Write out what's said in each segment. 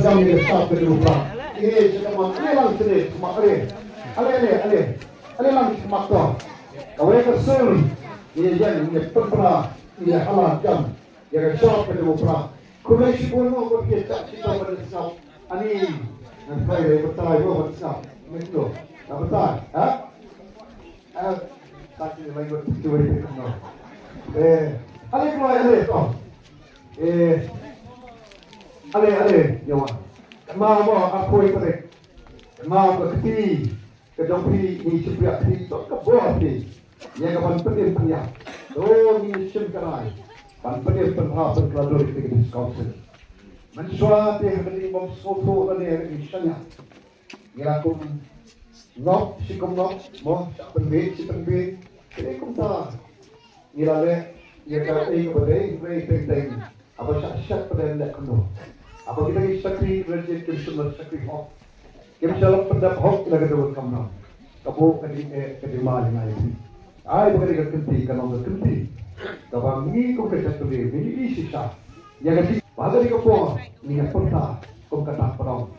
jam ni start ke rumah. Ini cuma lang sedih, cuma ale lang cuma tu. Kau yang kesel, ini jangan ini pernah ini halal jam. Yang start ke rumah. Kau masih boleh kau kita pada sab. Ani nanti betul kau pada sab. Betul, betul, ha? Tadi lagi kau cuba ikut. Ale tu. Ale, jawab. Mau aku ikut. Mau ke dompi ni sebelah kiri tu ke bawah ni. Yang kapan penting punya. Oh ni semkarai. Pan penting penhap berkelanjut di council. Mensuat yang beri bom soto dan yang misalnya. Yang aku nok si kumnok mo penbit si penbit. Kini kumta. Nilale yang kata ini penting. Apa syak pada hendak kuno. Apa kita ini sakri rejek consumer sakri hok. Kita salam pendap hok kita kedua kamna. Kabu kedima yang lain. Ay bukan kita kenti kalau kita kenti. Kabang ni kau kerja tu dia. Ini sisa. Yang keti pada di kapo ni yang perta kau kata perang.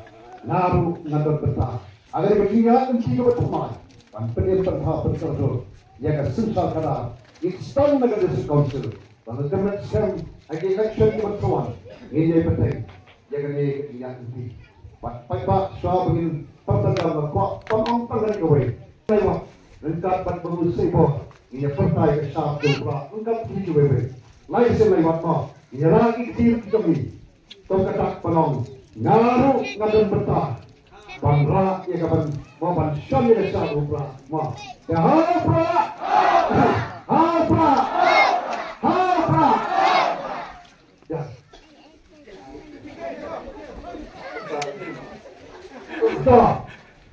Naru ngatur perta. Agar berjiwa kenti kau berteman. Pan pendem perta perkara. Yang susah kara. Instan negara council. Kalau teman sekarang lagi election di bertuan. Ini penting. Jangan yang ini. Pak suah begini pertanda kok pengongkar dari kowe. Lewat lengkap pan pengurusi boh. Ini pertai ke sah tu pula lengkap tujuh wewe. Lain selewat boh. Ini lagi kecil kami. Tok ketak penong. Ngaru ngadon betah. Bangra ya kapan mau ban syam ya sah tu pula. Mau. Ya apa? Apa? Apa? Ya. Stop.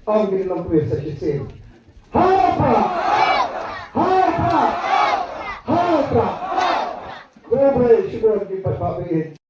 Ang ginilang tuwis sa sisin. Hapa! Hapa! Hapa! Dobre, siguro hindi pa sabihin.